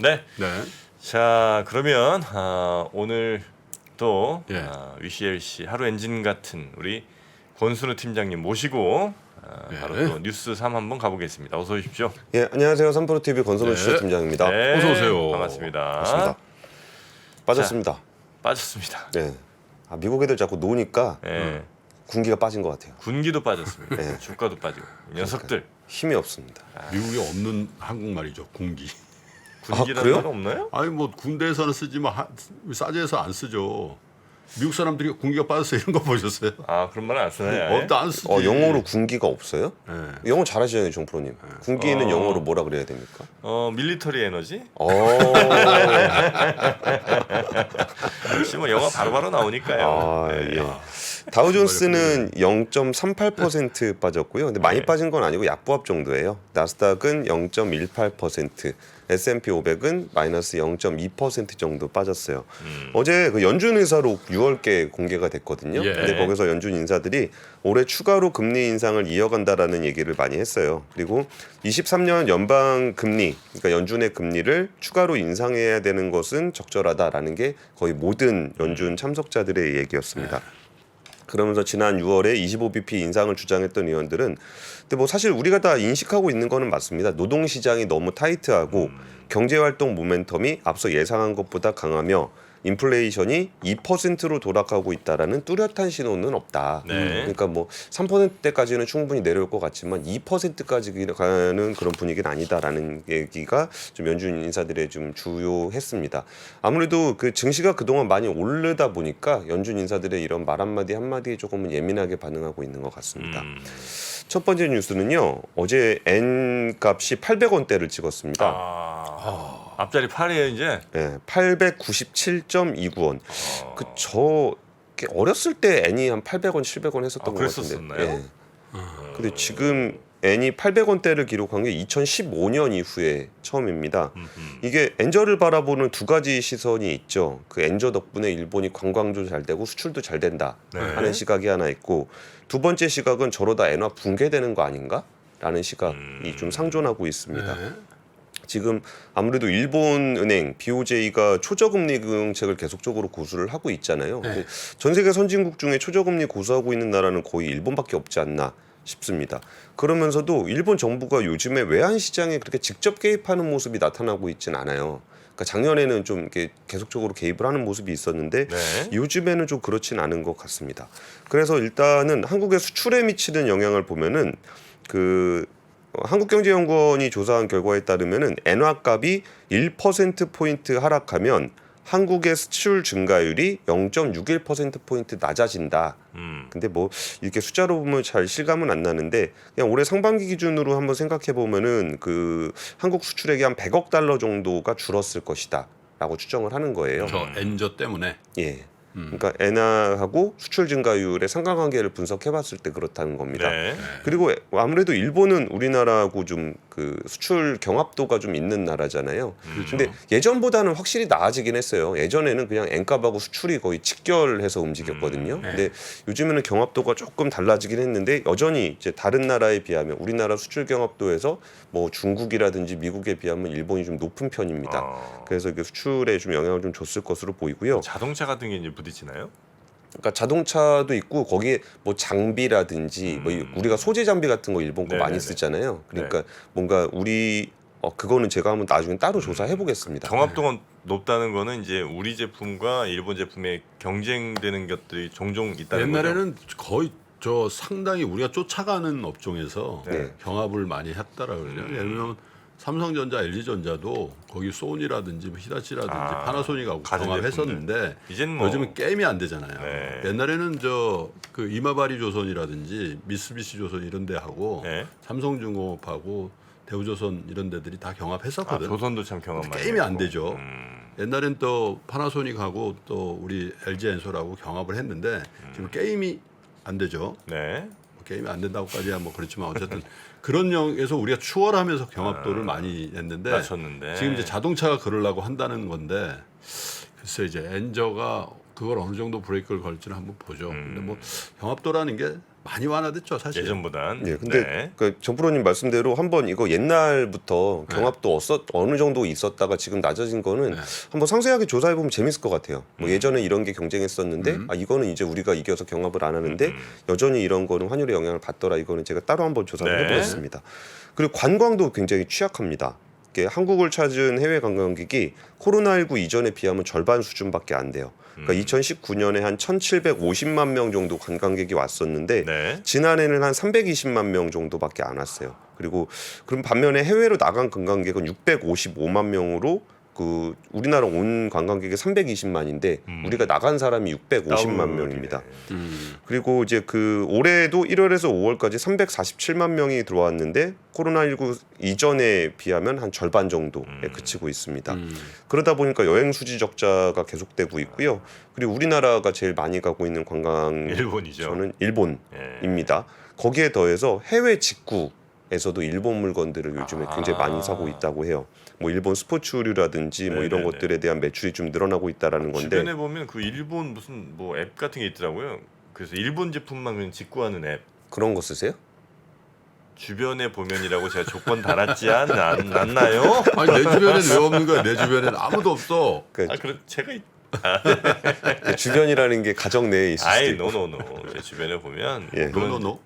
네. 네. 자, 그러면 오늘 또 예. UCLC 하루 엔진 같은 우리 권순우 팀장님 모시고 바로 또 뉴스 3 한번 가보겠습니다. 어서 오십시오. 예, 안녕하세요. 삼프로TV 권선우 네. 팀장입니다. 네, 어서 오세요. 반갑습니다. 반갑습니다. 빠졌습니다. 빠졌습니다. 네. 미국 애들 자꾸 노니까 네. 군기가 빠진 것 같아요. 군기도 빠졌습니다. 네. 주가도 빠지고 이 녀석들 힘이 없습니다. 미국에 없는 한국말이죠. 군기. 군기라는 그래요? 말 없나요? 아니 뭐 군대에서는 쓰지만 싸제에서 안 쓰죠. 미국 사람들이 군기가 빠졌어 이런 거 보셨어요? 그런 말은 안 쓰나요? 아예? 없다 안 쓰지. 영어로 군기가 없어요? 네. 영어 잘하시잖아요, 정프로님. 군기는 영어로 뭐라 그래야 됩니까? 밀리터리 에너지? 어, 역시 뭐 영화 바로바로 나오니까요. 네. 예. 다우존스는 0.38% 빠졌고요. 근데 많이 빠진 건 아니고 약보합 정도예요. 나스닥은 0.18%, S&P 500은 마이너스 0.2% 정도 빠졌어요. 어제 그 연준 의사로 6월께 공개가 됐거든요. 예. 근데 거기서 연준 인사들이 올해 추가로 금리 인상을 이어간다라는 얘기를 많이 했어요. 그리고 23년 연방 금리, 그러니까 연준의 금리를 추가로 인상해야 되는 것은 적절하다라는 게 거의 모든 연준 참석자들의 얘기였습니다. 그러면서 지난 6월에 25bp 인상을 주장했던 의원들은 근데 뭐 사실 우리가 다 인식하고 있는 거는 맞습니다. 노동 시장이 너무 타이트하고 경제 활동 모멘텀이 앞서 예상한 것보다 강하며 인플레이션이 2%로 돌아가고 있다라는 뚜렷한 신호는 없다. 네. 그러니까 뭐 3%대까지는 충분히 내려올 것 같지만 2%까지 가는 그런 분위기는 아니다라는 얘기가 좀 연준 인사들의 좀 주요했습니다. 아무래도 그 증시가 그동안 많이 오르다 보니까 연준 인사들의 이런 말 한마디 한마디에 조금은 예민하게 반응하고 있는 것 같습니다. 첫 번째 뉴스는요. 어제 N 값이 800원대를 찍었습니다. 앞자리 8이에요 이제. 네, 897.29원. 저 어렸을 때 N이 한 800원, 700원 했었던 것 같은데. 그랬었나요? 근데 지금 N이 800원대를 기록한 게 2015년 이후에 처음입니다. 이게 엔저를 바라보는 두 가지 시선이 있죠. 그 엔저 덕분에 일본이 관광도 잘 되고 수출도 잘 된다 하는 시각이 하나 있고, 두 번째 시각은 저러다 엔화 붕괴되는 거 아닌가? 라는 시각이 좀 상존하고 있습니다. 네. 지금 아무래도 일본 은행 BOJ가 초저금리 정책을 계속적으로 고수를 하고 있잖아요. 네. 전 세계 선진국 중에 초저금리 고수하고 있는 나라는 거의 일본밖에 없지 않나 싶습니다. 그러면서도 일본 정부가 요즘에 외환 시장에 그렇게 직접 개입하는 모습이 나타나고 있진 않아요. 그러니까 작년에는 좀 이렇게 계속적으로 개입을 하는 모습이 있었는데 요즘에는 좀 그렇진 않은 것 같습니다. 그래서 일단은 한국의 수출에 미치는 영향을 보면은 한국경제연구원이 조사한 결과에 따르면은 엔화값이 1%포인트 하락하면 한국의 수출 증가율이 0.61%포인트 낮아진다. 근데 뭐 이렇게 숫자로 보면 잘 실감은 안 나는데 그냥 올해 상반기 기준으로 한번 생각해 보면은 그 한국 수출액이 한 100억 달러 정도가 줄었을 것이다라고 추정을 하는 거예요. 저 엔저 때문에. 예. 그러니까 엔화하고 수출 증가율의 상관관계를 분석해봤을 때 그렇다는 겁니다. 네. 그리고 아무래도 일본은 우리나라하고 좀 그 수출 경합도가 좀 있는 나라잖아요. 근데 예전보다는 확실히 나아지긴 했어요. 예전에는 그냥 엔값하고 수출이 거의 직결해서 움직였거든요. 근데 요즘에는 경합도가 조금 달라지긴 했는데 여전히 이제 다른 나라에 비하면 우리나라 수출 경합도에서 뭐 중국이라든지 미국에 비하면 일본이 좀 높은 편입니다. 그래서 이게 수출에 좀 영향을 좀 줬을 것으로 보이고요. 자동차 같은 게 이제 부딪히나요? 그러니까 자동차도 있고 거기에 뭐 장비라든지 뭐 우리가 소재 장비 같은 거 일본 거 네네네. 많이 쓰잖아요. 그러니까 뭔가 우리 그거는 제가 한번 나중에 따로 조사해 보겠습니다. 경합도가 높다는 거는 이제 우리 제품과 일본 제품의 경쟁되는 것들이 종종 있다는 옛날에는 거의 저 상당히 우리가 쫓아가는 업종에서 네. 경합을 많이 했다라 그러죠. 예를 들면 삼성전자, LG전자도 거기 소니라든지 히다치라든지 파나소닉하고 가전 경합했었는데 이제는 뭐 요즘은 게임이 안 되잖아요. 네. 옛날에는 저 그 이마바리 조선이라든지 미쓰비시 조선 이런 데하고 네. 삼성중공업하고 대우조선 이런 데들이 다 경합했었거든. 조선도 참 경험 많이 게임이 안 했고. 되죠. 옛날엔 또 파나소닉하고 또 우리 LG 엔솔하고 경합을 했는데 지금 게임이 안 되죠. 네. 뭐 게임이 안 된다고까지야 뭐 그렇지만 어쨌든 그런 영에서 우리가 추월하면서 경합도를 많이 했는데 낮췄는데 지금 이제 자동차가 그러려고 한다는 건데 글쎄 이제 엔저가 그걸 어느 정도 브레이크를 걸지는 한번 보죠. 근데 뭐 경합도라는 게 많이 완화됐죠, 사실. 예전보단. 예, 근데 네. 그 정프로님 말씀대로 한번 이거 옛날부터 경합도 어느 정도 있었다가 지금 낮아진 거는 한번 상세하게 조사해 보면 재밌을 것 같아요. 뭐 예전에 이런 게 경쟁했었는데 아 이거는 이제 우리가 이겨서 경합을 안 하는데 여전히 이런 거는 환율의 영향을 받더라. 이거는 제가 따로 한번 조사를 네. 해보겠습니다. 그리고 관광도 굉장히 취약합니다. 이게 한국을 찾은 해외 관광객이 코로나19 이전에 비하면 절반 수준밖에 안 돼요. 그러니까 2019년에 한 1,750만 명 정도 관광객이 왔었는데 네. 지난해는 한 320만 명 정도밖에 안 왔어요. 그리고 그럼 반면에 해외로 나간 관광객은 655만 명으로 그 우리나라 온 관광객이 320만인데 우리가 나간 사람이 650만 명입니다. 그리고 이제 그 올해도 1월에서 5월까지 347만 명이 들어왔는데 코로나19 이전에 비하면 한 절반 정도에 그치고 있습니다. 그러다 보니까 여행 수지 적자가 계속되고 있고요. 그리고 우리나라가 제일 많이 가고 있는 관광 일본이죠. 저는 일본입니다. 거기에 더해서 해외 직구에서도 일본 물건들을 요즘에 굉장히 많이 사고 있다고 해요. 뭐 일본 스포츠 의류라든지 뭐 이런 네네네. 것들에 대한 매출이 좀 늘어나고 있다라는 건데 주변에 보면 그 일본 무슨 뭐 앱 같은 게 있더라고요. 그래서 일본 제품만 그냥 직구하는 앱. 그런 거 쓰세요? 주변에 보면이라고 제가 조건 달았지 않나요? 아니 내 주변엔 왜 없는 거야? 내 주변엔 아무도 없어. 그 아 그래 제가 주변이라는 게 가정 내에 있을 수도 아이 있고. 노노노 제 주변에 보면 예. 노노노.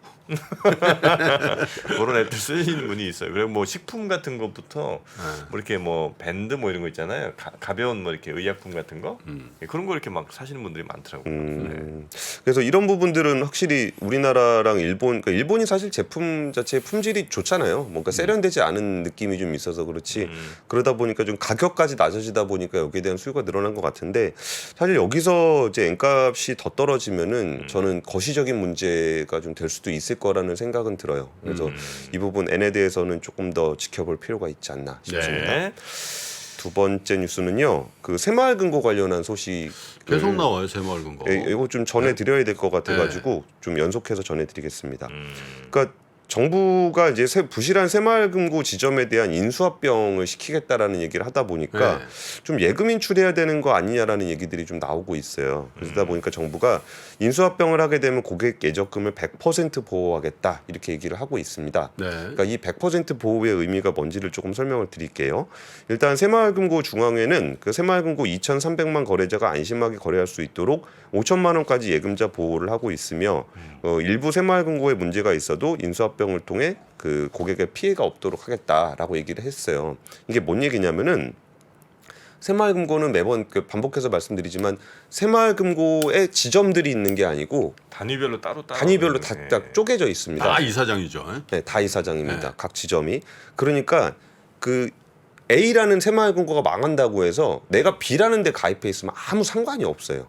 그런 앱들 쓰시는 분이 있어요. 그리고 뭐 식품 같은 것부터 뭐 이렇게 뭐 밴드 뭐 이런 거 있잖아요. 가벼운 뭐 이렇게 의약품 같은 거 예, 그런 거 이렇게 막 사시는 분들이 많더라고요. 네. 그래서 이런 부분들은 확실히 우리나라랑 일본, 그러니까 일본이 사실 제품 자체의 품질이 좋잖아요. 뭔가 세련되지 않은 느낌이 좀 있어서 그렇지. 그러다 보니까 좀 가격까지 낮아지다 보니까 여기에 대한 수요가 늘어난 것 같은데 사실 여기서 이제 N값이 더 떨어지면은 저는 거시적인 문제가 좀 될 수도 있을 거라는 생각은 들어요. 그래서 이 부분 N에 대해서는 조금 더 지켜볼 필요가 있지 않나 싶습니다. 네. 두 번째 뉴스는요. 그 새마을금고 관련한 소식 계속 나와요, 새마을금고. 이거 좀 전해드려야 될 것 같아가지고 좀 연속해서 전해드리겠습니다. 그러니까 정부가 이제 부실한 새마을금고 지점에 대한 인수합병을 시키겠다라는 얘기를 하다 보니까 네. 좀 예금 인출해야 되는 거 아니냐라는 얘기들이 좀 나오고 있어요. 그러다 보니까 정부가 인수합병을 하게 되면 고객 예적금을 100% 보호하겠다 이렇게 얘기를 하고 있습니다. 네. 그러니까 이 100% 보호의 의미가 뭔지를 조금 설명을 드릴게요. 일단 새마을금고 중앙회는 그 새마을금고 2,300만 거래자가 안심하게 거래할 수 있도록 5천만 원까지 예금자 보호를 하고 있으며 일부 새마을금고에 문제가 있어도 인수합병을 통해 그 고객의 피해가 없도록 하겠다라고 얘기를 했어요. 이게 뭔 얘기냐면은 새마을금고는 매번 반복해서 말씀드리지만 새마을금고에 지점들이 있는 게 아니고 단위별로 따로 단위별로 다 네. 쪼개져 있습니다. 다 이사장이죠. 네, 다 이사장입니다. 네. 각 지점이. 그러니까 그 A라는 새마을금고가 망한다고 해서 내가 B라는 데 가입해 있으면 아무 상관이 없어요.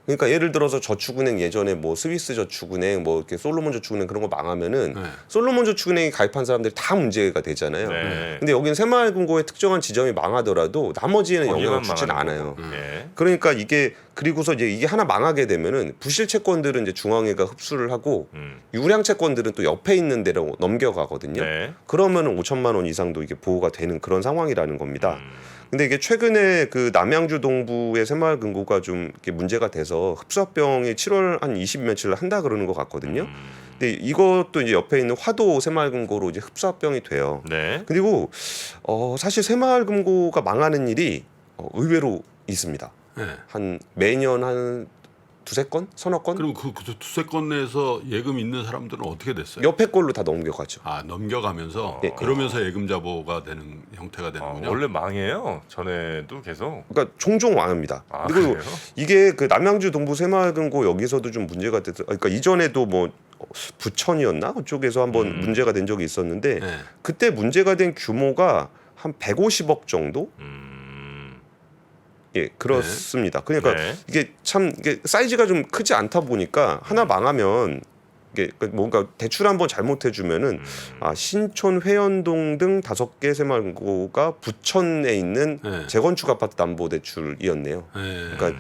그러니까 예를 들어서 저축은행 예전에 뭐 스위스 저축은행 뭐 이렇게 솔로몬 저축은행 그런 거 망하면은 솔로몬 저축은행에 가입한 사람들이 다 문제가 되잖아요. 네. 근데 여기는 새마을금고의 특정한 지점이 망하더라도 나머지에는 거기만 영향을 주진 망하는 않아요. 거고. 예. 그러니까 이게 그리고서 이제 이게 하나 망하게 되면은 부실 채권들은 이제 중앙회가 흡수를 하고 유량 채권들은 또 옆에 있는 데로 넘겨가거든요. 네. 그러면은 5천만 원 이상도 이게 보호가 되는 그런 상황이라는 겁니다. 근데 이게 최근에 그 남양주 동부의 새마을금고가 좀 이렇게 문제가 돼서 흡수합병이 7월 한 20 며칠 한다 그러는 것 같거든요. 근데 이것도 이제 옆에 있는 화도 새마을금고로 이제 흡수합병이 돼요. 네. 그리고 사실 새마을금고가 망하는 일이 의외로 있습니다. 네. 한 매년 한 두세 건, 서너 건 그럼 그 두세 건 내에서 예금 있는 사람들은 어떻게 됐어요? 옆에 걸로 다 넘겨가죠. 아 넘겨가면서 예. 그러면서 예금자 보호가 되는 형태가 되는군요. 원래 망해요. 전에도 계속. 그러니까 종종 망합니다. 아, 그리고 그래요? 이게 그 남양주 동부 새마을금고 여기서도 좀 문제가 돼서 그러니까 이전에도 뭐 부천이었나 그쪽에서 한번 문제가 된 적이 있었는데 네. 그때 문제가 된 규모가 한 150억 정도. 예, 그렇습니다. 그러니까 네. 이게 참 이게 사이즈가 좀 크지 않다 보니까 하나 망하면 이게 뭔가 대출 한번 잘못해 주면은 신촌 회원동 등 5개 새마을금고가 부천에 있는 네. 재건축 아파트 담보 대출이었네요. 네. 그러니까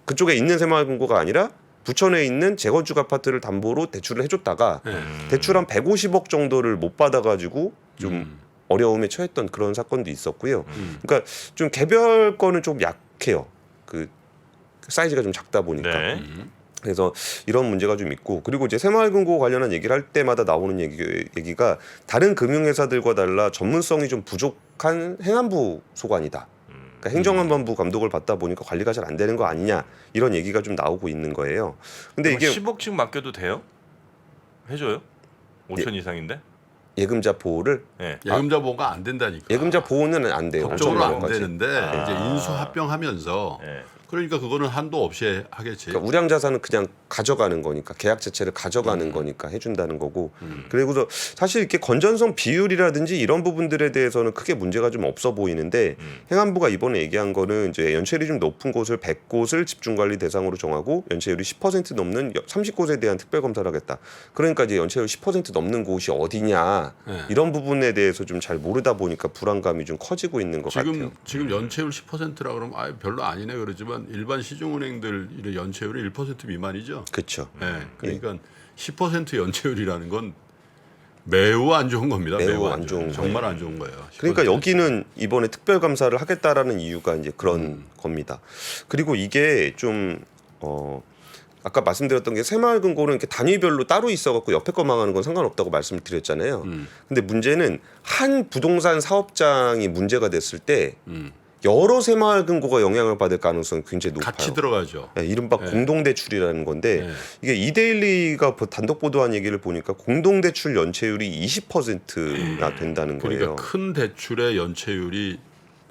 그쪽에 있는 새마을금고가 아니라 부천에 있는 재건축 아파트를 담보로 대출을 해줬다가 대출 한 150억 정도를 못 받아가지고 좀 어려움에 처했던 그런 사건도 있었고요. 그러니까 좀 개별 거는 좀 약해요. 그 사이즈가 좀 작다 보니까. 네. 그래서 이런 문제가 좀 있고 그리고 이제 새마을금고 관련한 얘기를 할 때마다 나오는 얘기가 다른 금융회사들과 달라 전문성이 좀 부족한 행안부 소관이다. 그러니까 행정안전부 감독을 받다 보니까 관리가 잘 안 되는 거 아니냐 이런 얘기가 좀 나오고 있는 거예요. 근데 이게 10억씩 맡겨도 돼요? 해줘요? 5천 이상인데? 예금자 보호를 네. 예금자 보호가 안 된다니까. 예금자 보호는 안 돼요. 법적으로 5천만 안 원까지. 되는데 이제 인수 합병하면서 네. 그러니까 그거는 한도 없이 하겠지. 그러니까 우량 자산은 그냥 가져가는 거니까 계약 자체를 가져가는 거니까 해준다는 거고 그리고 사실 이렇게 건전성 비율이라든지 이런 부분들에 대해서는 크게 문제가 좀 없어 보이는데 행안부가 이번에 얘기한 거는 이제 연체율이 좀 높은 곳을 100곳을 집중관리 대상으로 정하고 연체율이 10% 넘는 30곳에 대한 특별검사를 하겠다. 그러니까 이제 연체율 10% 넘는 곳이 어디냐 이런 부분에 대해서 좀 잘 모르다 보니까 불안감이 좀 커지고 있는 것 같아요. 지금 연체율 10%라 그러면 별로 아니네 그러지만 일반 시중은행들 이런 연체율이 1% 미만이죠. 그렇죠. 네, 그러니까 10% 연체율이라는 건 매우 안 좋은 겁니다. 매우 안 좋은 정말 안 좋은 거예요. 그러니까 10%. 여기는 이번에 특별 감사를 하겠다라는 이유가 이제 그런 겁니다. 그리고 이게 좀 아까 말씀드렸던 게 새마을금고는 이렇게 단위별로 따로 있어갖고 옆에 거 망하는 건 상관없다고 말씀을 드렸잖아요. 근데 문제는 한 부동산 사업장이 문제가 됐을 때 여러 새마을금고가 영향을 받을 가능성이 굉장히 높아요. 같이 들어가죠. 네, 이른바 공동대출이라는 건데 네. 이게 이데일리가 단독 보도한 얘기를 보니까 공동대출 연체율이 20%나 된다는 거예요. 그러니까 큰 대출의 연체율이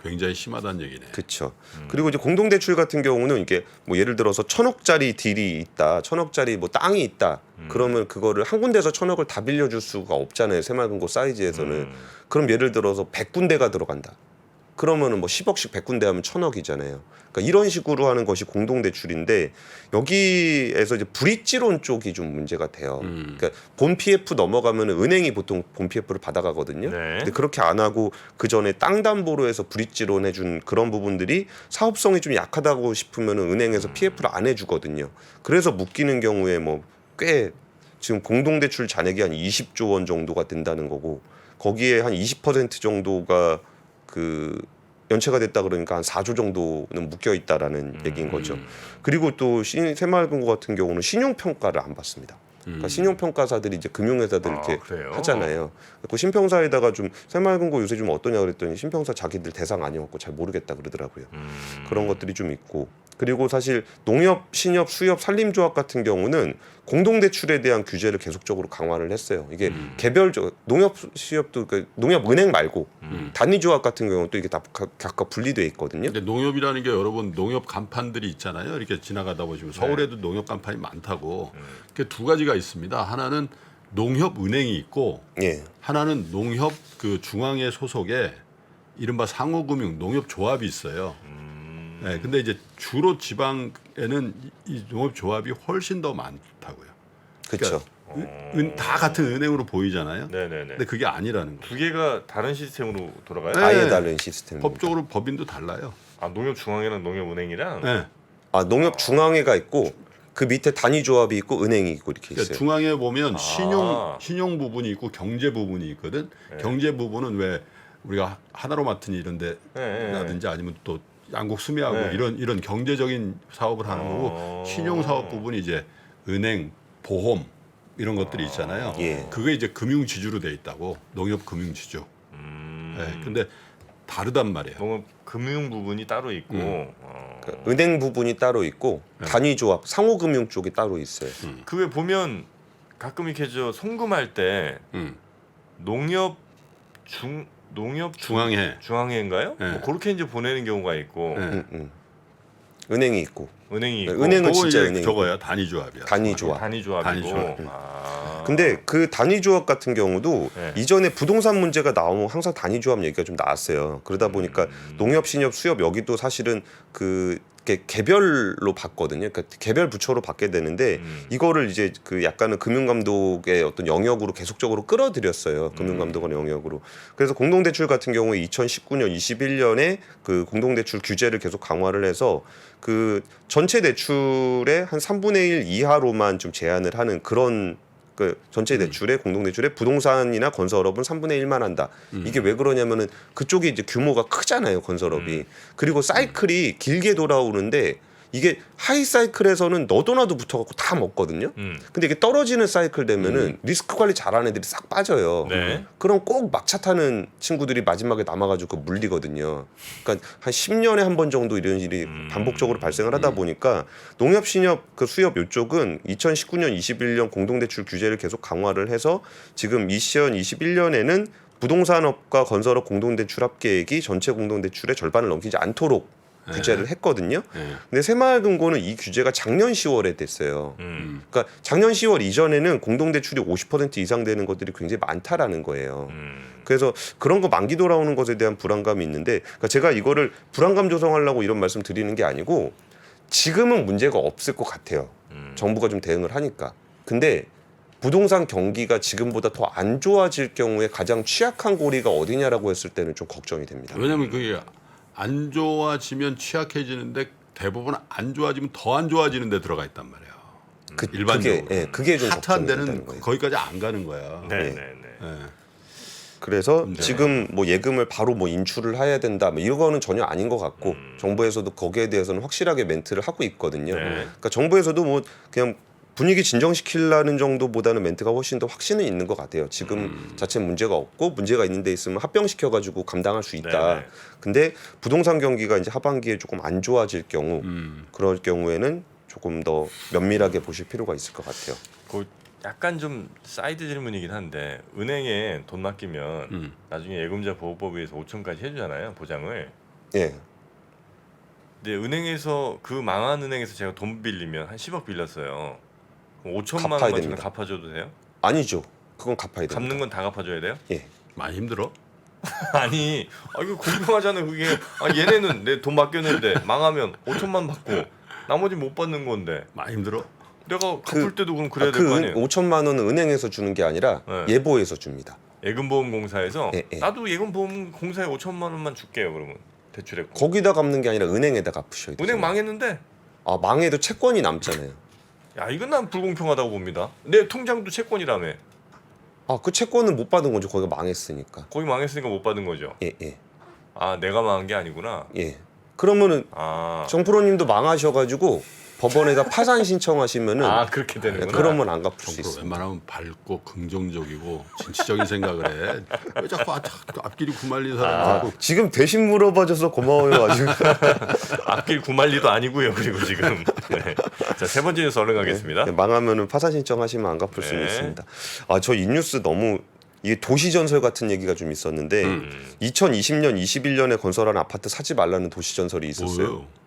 굉장히 심하다는 얘기네. 그렇죠. 그리고 이제 공동대출 같은 경우는 이게 뭐 예를 들어서 1,000억짜리 딜이 있다, 1,000억짜리 뭐 땅이 있다. 그러면 그거를 한 군데서 1,000억을 다 빌려줄 수가 없잖아요. 새마을금고 사이즈에서는. 그럼 예를 들어서 100군데가 들어간다. 그러면은 뭐 10억씩 100군데 하면 1,000억이잖아요. 그러니까 이런 식으로 하는 것이 공동대출인데 여기에서 이제 브릿지론 쪽이 좀 문제가 돼요. 그러니까 본 PF 넘어가면 은행이 보통 본 PF를 받아가거든요. 네. 근데 그렇게 안 하고 그 전에 땅 담보로 해서 브릿지론 해준 그런 부분들이 사업성이 좀 약하다고 싶으면 은행에서 PF를 안 해주거든요. 그래서 묶이는 경우에 뭐 꽤 지금 공동대출 잔액이 한 20조 원 정도가 된다는 거고 거기에 한 20% 정도가 그 연체가 됐다 그러니까 한 4조 정도는 묶여 있다라는 얘기인 거죠. 그리고 또 새마을금고 같은 경우는 신용평가를 안 받습니다. 그러니까 신용평가사들이 이제 금융회사들 이렇게 그래요? 하잖아요. 그 신평사에다가 좀 새마을금고 요새 좀 어떠냐 그랬더니 신평사 자기들 대상 아니었고 잘 모르겠다 그러더라고요. 그런 것들이 좀 있고 그리고 사실 농협, 신협, 수협, 산림조합 같은 경우는 공동대출에 대한 규제를 계속적으로 강화를 했어요. 이게 개별적 농협, 수협도 그 농협은행 말고 단위조합 같은 경우는 또 이게 다 각각 분리돼 있거든요. 근데 농협이라는 게 여러분 농협 간판들이 있잖아요. 이렇게 지나가다 보시면 서울에도 농협 간판이 많다고. 그 두 가지가 있습니다. 하나는 농협은행이 있고 예. 하나는 농협 그 중앙회 소속의 이른바 상호금융 농협조합이 있어요. 네, 근데 이제 주로 지방에는 이 농협조합이 훨씬 더 많다고요. 그렇죠. 다 같은 은행으로 보이잖아요. 네네네. 근데 그게 아니라는 거예요. 두 개가 다른 시스템으로 돌아가요? 네. 아예 다른 시스템. 법적으로 법인도 달라요. 아 농협중앙회랑 농협은행이랑 네. 아 농협 중앙회가 있고 그 밑에 단위조합이 있고 은행이 있고 이렇게 그러니까 있어요. 중앙에 보면 신용 부분이 있고 경제 부분이 있거든. 경제 부분은 왜 우리가 하나로마트니 이런 데라든지 아니면 또 양곡 수미하고 네. 이런 경제적인 사업을 하는 거고 신용 사업 부분이 이제 은행, 보험 이런 것들이 있잖아요. 예. 그게 이제 금융 지주로 돼 있다고. 농협 금융 지주. 네, 근데 다르단 말이에요. 농협 금융 부분이 따로 있고 그러니까 은행 부분이 따로 있고 단위조합, 상호금융 쪽이 따로 있어요. 그게 보면 가끔 이렇게 저 송금할 때 음. 농협 중앙회. 중앙회인가요? 네. 뭐 그렇게 이제 보내는 경우가 있고 네. 은행이 있고 은행이 있고 은행은 그거 진짜 이제 은행이고. 저거야 단위조합이야. 단위조합. 단위조합이고. 단위조합. 근데 그 단위조합 같은 경우도 네. 이전에 부동산 문제가 나오면 항상 단위조합 얘기가 좀 나왔어요. 그러다 보니까 농협, 신협, 수협 여기도 사실은 그 개별로 받거든요. 그러니까 개별 부처로 받게 되는데 이거를 이제 그 약간은 금융감독의 어떤 영역으로 계속적으로 끌어들였어요. 금융감독원의 영역으로. 그래서 공동대출 같은 경우에 2019년, 21년에 그 공동대출 규제를 계속 강화를 해서 그 전체 대출의 한 3분의 1 이하로만 좀 제한을 하는 그런 그 전체 대출에 공동대출에 부동산이나 건설업은 3분의 1만 한다. 이게 왜 그러냐면은 그쪽이 이제 규모가 크잖아요, 건설업이. 그리고 사이클이 길게 돌아오는데 이게 하이 사이클에서는 너도나도 붙어갖고 다 먹거든요. 근데 이게 떨어지는 사이클 되면은 리스크 관리 잘하는 애들이 싹 빠져요. 네. 그럼 꼭 막차 타는 친구들이 마지막에 남아가지고 물리거든요. 그러니까 한 10년에 한 번 정도 이런 일이 반복적으로 발생을 하다 보니까 농협, 신협, 그 수협 이쪽은 2019년, 21년 공동대출 규제를 계속 강화를 해서 지금 2021년에는 부동산업과 건설업 공동대출 합계액이 전체 공동대출의 절반을 넘기지 않도록 규제를 했거든요. 근데 새마을금고는 이 규제가 작년 10월에 됐어요. 그러니까 작년 10월 이전에는 공동대출이 50% 이상 되는 것들이 굉장히 많다라는 거예요. 그래서 그런 거 만기 돌아오는 것에 대한 불안감이 있는데, 그러니까 제가 이거를 불안감 조성하려고 이런 말씀 드리는 게 아니고 지금은 문제가 없을 것 같아요. 정부가 좀 대응을 하니까. 근데 부동산 경기가 지금보다 더 안 좋아질 경우에 가장 취약한 고리가 어디냐라고 했을 때는 좀 걱정이 됩니다. 왜냐하면 그게 안 좋아지면 취약해지는데 대부분 안 좋아지면 더 안 좋아지는 데 들어가 있단 말이에요. 일반적으로. 그게 좀 핫한 걱정이 데는 된다는 거예요. 거기까지 안 가는 거야. 네네네. 예. 그래서 지금 뭐 예금을 바로 뭐 인출을 해야 된다, 뭐 이거는 전혀 아닌 것 같고 정부에서도 거기에 대해서는 확실하게 멘트를 하고 있거든요. 네. 그러니까 정부에서도 뭐 그냥 분위기 진정시키려는 정도보다는 멘트가 훨씬 더 확신은 있는 것 같아요. 지금 자체 문제가 없고 문제가 있는 데 있으면 합병시켜가지고 감당할 수 있다. 네네. 근데 부동산 경기가 이제 하반기에 조금 안 좋아질 경우 그럴 경우에는 조금 더 면밀하게 보실 필요가 있을 것 같아요. 그 약간 좀 사이드 질문이긴 한데 은행에 돈 맡기면 나중에 예금자 보호법에서 5천까지 해주잖아요, 보장을. 예. 근데 은행에서 그 망한 은행에서 제가 돈 빌리면 한 10억 빌렸어요. 5천만 갚아야 원만 저는 됩니다. 갚아줘도 돼요? 아니죠. 그건 갚아야 됩니다. 갚는 건 다 갚아줘야 돼요? 예. 많이 힘들어? 아니, 이거 공평하잖아요. 그게 얘네는 내 돈 맡겼는데 망하면 5천만 받고 나머지 못 받는 건데 많이 힘들어? 내가 갚을 때도 그럼 그래야 될 그 거 아니에요? 5천만 원은 은행에서 주는 게 아니라 네. 예보에서 줍니다. 예금보험공사에서 예, 예. 나도 예금보험공사에 5천만 원만 줄게요. 그러면 대출에 거기다 갚는 게 아니라 은행에다 갚으셔야 돼요. 은행 망했는데 아, 망해도 채권이 남잖아요. 야 이건 난 불공평하다고 봅니다. 내 통장도 채권이라며. 아, 그 채권은 못 받은 거죠. 거기가 망했으니까. 거기 망했으니까 못 받은 거죠. 예, 예. 아 내가 망한 게 아니구나. 예. 그러면은 아, 정프로님도 망하셔가지고 법원에다 파산 신청하시면은 아 그렇게 되는구나. 그러면 안 갚을 수 정부로 있어요. 웬만하면 밝고 긍정적이고 진취적인 생각을 해. 왜 자꾸 앞길이 구말린 사람이 자꾸 지금 대신 물어봐줘서 고마워요. 아주. 앞길 구말리도 아니고요. 그리고 지금 네. 자세 번째 뉴스 얼른 가겠습니다. 네, 망하면은 파산 신청하시면 안 갚을 수는 네. 있습니다. 아, 저 이 뉴스 너무 이게 도시전설 같은 얘기가 좀 있었는데 2020년, 21년에 건설한 아파트 사지 말라는 도시전설이 있었어요. 뭐예요?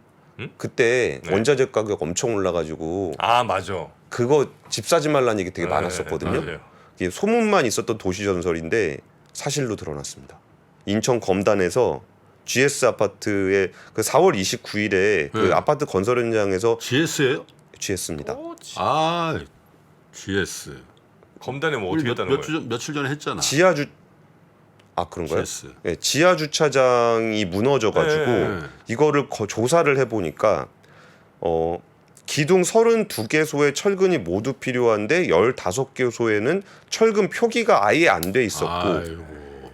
그때 네. 원자재 가격 엄청 올라가지고 아 맞아. 그거 집 사지 말라는 얘기 되게 네, 많았었거든요. 맞아요. 이게 소문만 있었던 도시전설인데 사실로 드러났습니다. 인천 검단에서 GS 아파트의 그 4월 29일에 그 네. 아파트 건설 현장에서 GS예요? GS입니다. 아, GS. 검단에 뭐 어떻게 했다는 거예요? 며칠 전에 했잖아. 그런가요? GS. 네, 지하 주차장이 무너져가지고 네. 이거를 조사를 해보니까 기둥 32개소의 철근이 모두 필요한데 15개소에는 철근 표기가 아예 안 돼 있었고 아이고.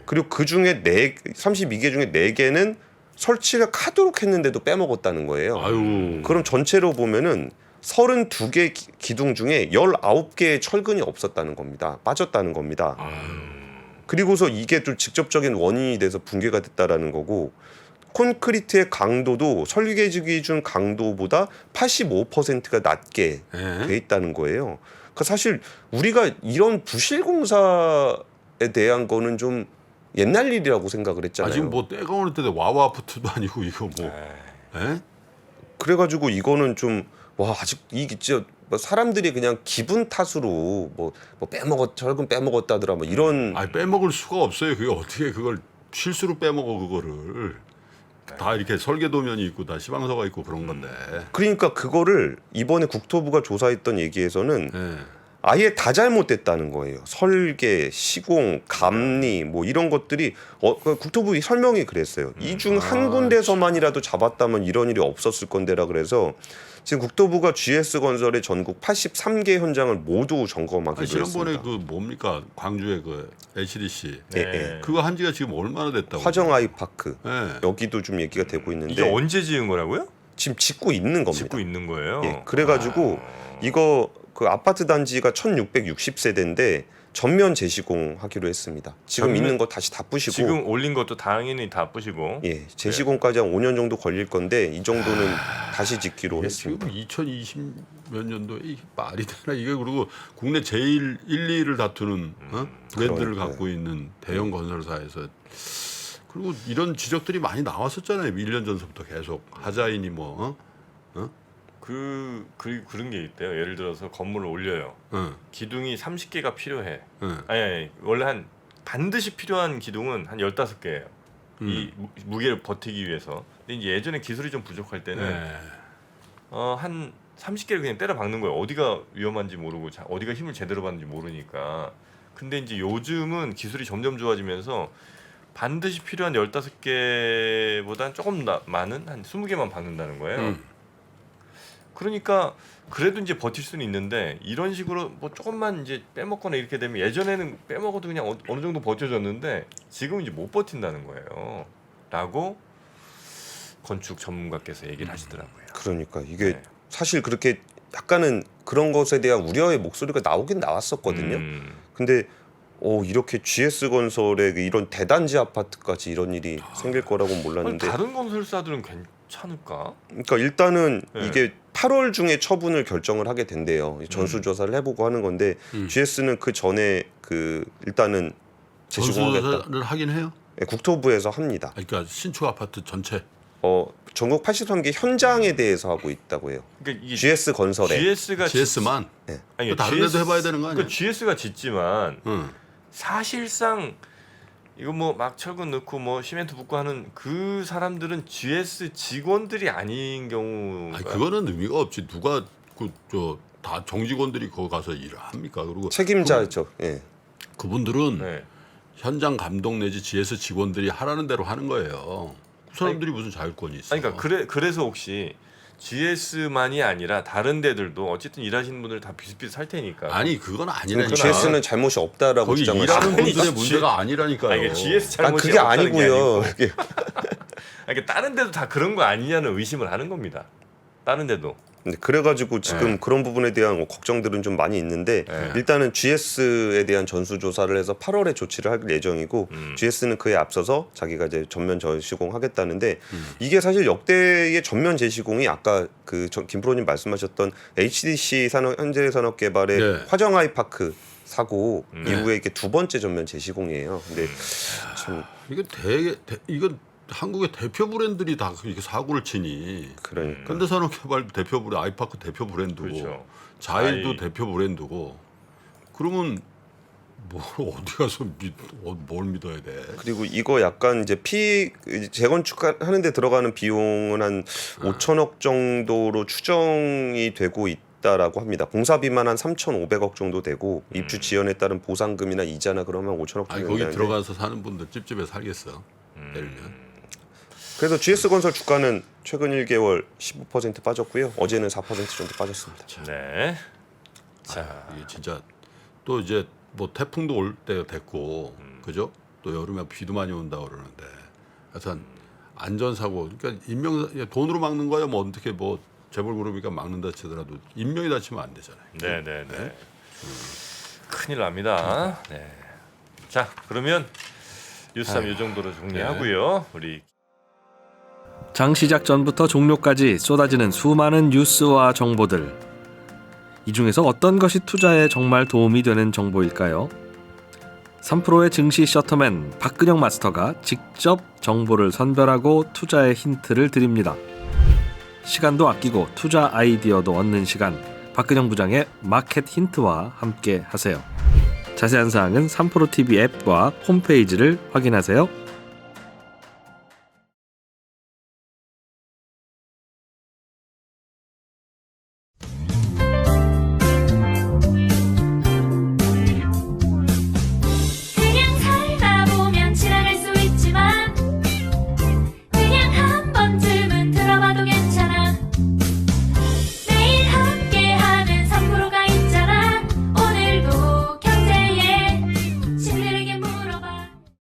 그리고 그 중에 32개 중에 4개는 설치를 하도록 했는데도 빼먹었다는 거예요. 아유. 그럼 전체로 보면은 32개 기둥 중에 19개의 철근이 없었다는 겁니다. 빠졌다는 겁니다. 그리고서 이게 또 직접적인 원인이 돼서 붕괴가 됐다라는 거고 콘크리트의 강도도 설계지 기준 강도보다 85%가 낮게 예? 돼 있다는 거예요. 그러니까 사실 우리가 이런 부실 공사에 대한 거는 좀 옛날 일이라고 생각을 했잖아요. 지금 뭐 때가 오는 때도 와와 아파트도 아니고 이거 뭐. 예? 그래가지고 이거는 좀 와 아직 이게 진짜 뭐 사람들이 그냥 기분 탓으로 뭐 철근 빼먹었다더라 뭐 이런 아니 빼먹을 수가 없어요. 그게 어떻게 그걸 실수로 빼먹어 그거를. 다 이렇게 설계도면이 있고 다 시방서가 있고 그런 건데. 그러니까 그거를 이번에 국토부가 조사했던 얘기에서는 예. 아예 다 잘못됐다는 거예요. 설계, 시공, 감리 뭐 이런 것들이 그 국토부 설명이 그랬어요. 이 중 한 군데서만이라도 잡았다면 이런 일이 없었을 건데라 그래서 지금 국토부가 GS건설의 전국 83개 현장을 모두 점검하기로 지난번에 했습니다. 그 뭡니까 광주의 그 HDC 예. 그거 한 지가 지금 얼마나 됐다고? 화정 아이파크 예. 여기도 좀 얘기가 되고 있는데 이게 언제 지은 거라고요? 지금 짓고 있는 겁니다. 짓고 있는 거예요. 예, 그래가지고 이거 그 아파트 단지가 1660세대인데 전면 재시공하기로 했습니다. 지금 전면- 있는 거 다시 다 부시고 지금 올린 것도 당연히 다 부시고. 예, 재시공까지 한 5년 정도 걸릴 건데 이 정도는 다시 짓기로 이게 했습니다. 지금 2020 몇 년도에 이게 말이 되나 이게 그리고 국내 제일 1, 2위를 다투는 브랜드를 그러니까요. 갖고 있는 대형 건설사에서 그리고 이런 지적들이 많이 나왔었잖아요. 1년 전부터 계속 하자인이 뭐 그런 게 있대요. 예를 들어서 건물을 올려요. 기둥이 30개가 필요해. 아니, 원래 반드시 필요한 기둥은 한 15개예요. 이 무게를 버티기 위해서. 근데 이제 예전에 기술이 좀 부족할 때는 한 30개를 그냥 때려 박는 거예요. 어디가 위험한지 모르고 어디가 힘을 제대로 받는지 모르니까. 근데 이제 요즘은 기술이 점점 좋아지면서 반드시 필요한 15개보다는 조금 많은 한 20개만 박는다는 거예요. 그러니까 그래도 이제 버틸 수는 있는데 이런 식으로 뭐 조금만 이제 빼먹거나 이렇게 되면 예전에는 빼먹어도 그냥 어느 정도 버텨줬는데 지금은 이제 못 버틴다는 거예요. 라고 건축 전문가께서 얘기를 하시더라고요. 그러니까 이게 네. 사실 그렇게 약간은 그런 것에 대한 우려의 목소리가 나오긴 나왔었거든요. 근데 이렇게 GS 건설의 이런 대단지 아파트까지 이런 일이 생길 거라고 아니, 몰랐는데 다른 건설사들은 괜찮을까? 그러니까 일단은 네. 이게 8월 중에 처분을 결정을 하게 된대요. 전수조사를 해보고 하는 건데 GS는 그 전에 그 일단은 재시공하겠다. 전수조사를 하긴 해요. 네, 국토부에서 합니다. 그러니까 신축 아파트 전체 전국 83개 현장에 대해서 하고 있다고 해요. 그러니까 이게 GS 건설에 GS만 아니, 다른 데도 해봐야 되는 거 아니야? 그 GS가 짓지만 응. 사실상 이거 뭐 막 철근 넣고 뭐 시멘트 붓고 하는 그 사람들은 GS 직원들이 아닌 경우가 아니, 그거는 의미가 없지. 누가 다 정직원들이 거기 가서 일을 합니까? 그리고 책임자죠. 예. 그분들은 네. 현장 감독 내지 GS 직원들이 하라는 대로 하는 거예요. 그 사람들이 무슨 자율권이 있어? 아니, 그러니까 그래서 혹시 GS만이 아니라 다른 데들도 어쨌든 일하시는 분들 다 비슷비슷할 테니까. 아니 그건 아니라니까. GS는 잘못이 없다라고 거기 주장을 일하는 하시고 분들의 아니, 문제가 아니라니까요. 아니, 그러니까 GS 잘못이 그게 없다는 게 아니고요. 아니고. 그러니까 다른 데도 다 그런 거 아니냐는 의심을 하는 겁니다. 다른 데도. 근데 그래가지고 지금 그런 부분에 대한 걱정들은 좀 많이 있는데 일단은 GS에 대한 전수조사를 해서 8월에 조치를 할 예정이고 GS는 그에 앞서서 자기가 이제 전면 재시공하겠다는데 이게 사실 역대의 전면 재시공이 아까 김프로님 말씀하셨던 HDC 현대산업개발의 네. 화정 아이파크 사고 이후에 이게 두 번째 전면 재시공이에요. 근데 참 이거 이건 한국의 대표 브랜드들이 다 이렇게 사고를 치니. 그러니까 현대산업개발 대표 브랜드, 아이파크 대표 브랜드고, 그렇죠. 자일도 대표 브랜드고. 그러면 어디 가서 뭘 믿어야 돼? 그리고 이거 약간 이제 재건축하는데 들어가는 비용은 한 5천억 정도로 추정이 되고 있다라고 합니다. 공사비만 한 3,500억 정도 되고 입주 지연에 따른 보상금이나 이자나 그러면 5천억 정도 아니 거기 된다는데 들어가서 사는 분들 찝찝해 살겠어. 예를 들면. 그래서 GS건설 주가는 최근 1개월 15% 빠졌고요. 어제는 4% 정도 빠졌습니다. 네. 자, 이게 진짜 또 이제 뭐 태풍도 올 때가 됐고, 그죠? 또 여름에 비도 많이 온다 그러는데, 하여튼 안전사고, 그러니까 돈으로 막는 거야 뭐 어떻게 뭐 재벌 그룹이니까 막는다 치더라도 인명이 다치면 안 되잖아요. 네. 큰일 납니다. 네. 자, 그러면 뉴스3 이 정도로 정리하고요. 우리 장 시작 전부터 종료까지 쏟아지는 수많은 뉴스와 정보들. 이 중에서 어떤 것이 투자에 정말 도움이 되는 정보일까요? 3프로의 증시 셔터맨 박근영 마스터가 직접 정보를 선별하고 투자의 힌트를 드립니다. 시간도 아끼고 투자 아이디어도 얻는 시간, 박근영 부장의 마켓 힌트와 함께 하세요. 자세한 사항은 3프로 TV 앱과 홈페이지를 확인하세요.